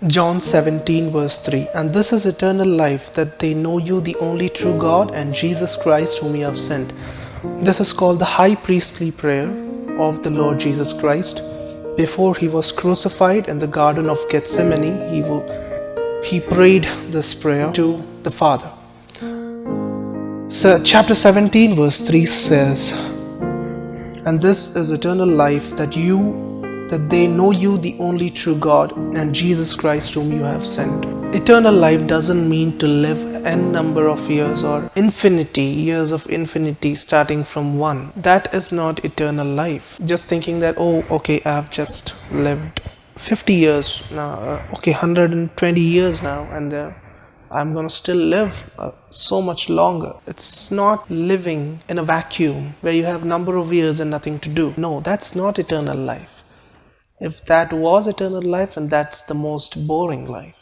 John 17 verse 3. And this is eternal life, that they know you, the only true God, and Jesus Christ whom you have sent. This is called the high priestly prayer of the Lord Jesus Christ. Before he was crucified in the Garden of Gethsemane, he prayed this prayer to the Father. So, chapter 17 verse 3 says, and this is eternal life, that they know you, the only true God, and Jesus Christ whom you have sent. Eternal life doesn't mean to live n number of years or years of infinity starting from one. That is not eternal life. Just thinking that, oh, okay, I've just lived 50 years now, 120 years now, and I'm gonna still live so much longer. It's not living in a vacuum where you have number of years and nothing to do. No, that's not eternal life. If that was eternal life, and that's the most boring life,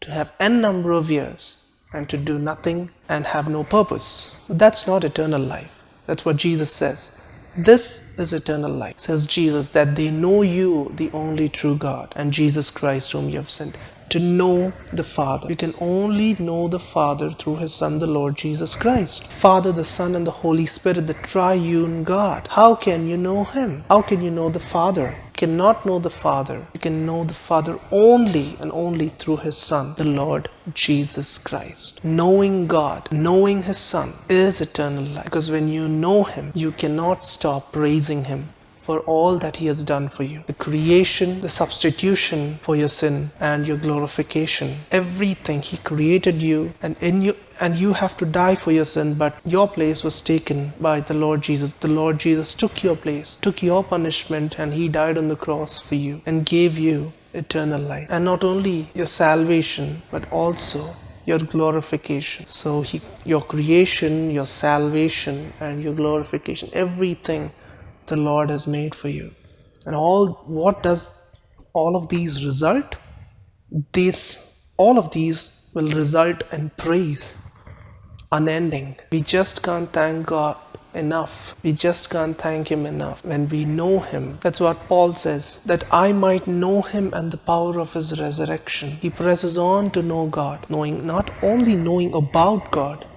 to have n number of years and to do nothing and have no purpose. That's not eternal life. That's what Jesus says. This is eternal life, says Jesus, that they know you, the only true God, and Jesus Christ whom you have sent. To know the Father. You can only know the Father through His Son, the Lord Jesus Christ. Father, the Son, and the Holy Spirit, the triune God. How can you know Him? How can you know the Father? You cannot know the Father. You can know the Father only and only through His Son, the Lord Jesus Christ. Knowing God, knowing His Son is eternal life. Because when you know Him, you cannot stop praising Him for all that He has done for you. The creation, the substitution for your sin, and your glorification. Everything. He created you, and you have to die for your sin, but your place was taken by the Lord Jesus. The Lord Jesus took your place, took your punishment, and He died on the cross for you and gave you eternal life. And not only your salvation, but also your glorification. So your creation, your salvation, and your glorification, everything the Lord has made for you. And what does all of these result? All of these will result in praise, unending. We just can't thank God enough. We just can't thank Him enough. When we know Him, that's what Paul says, that I might know Him and the power of His resurrection. He presses on to know God, not only knowing about God,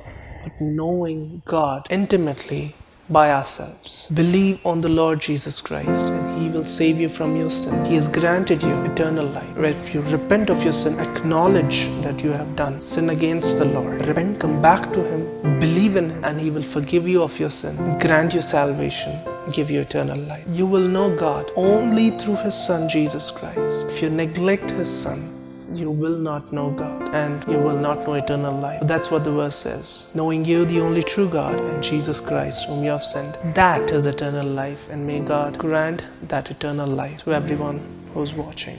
but knowing God intimately by ourselves. Believe on the Lord Jesus Christ, and He will save you from your sin. He has granted you eternal life. If you repent of your sin, acknowledge that you have done sin against the Lord, repent, come back to Him, believe in Him, and He will forgive you of your sin, grant you salvation, give you eternal life. You will know God only through His Son Jesus Christ. If you neglect His Son, you will not know God, and you will not know eternal life. That's what the verse says. Knowing you, the only true God, and Jesus Christ whom you have sent. That is eternal life, and may God grant that eternal life to everyone who's watching.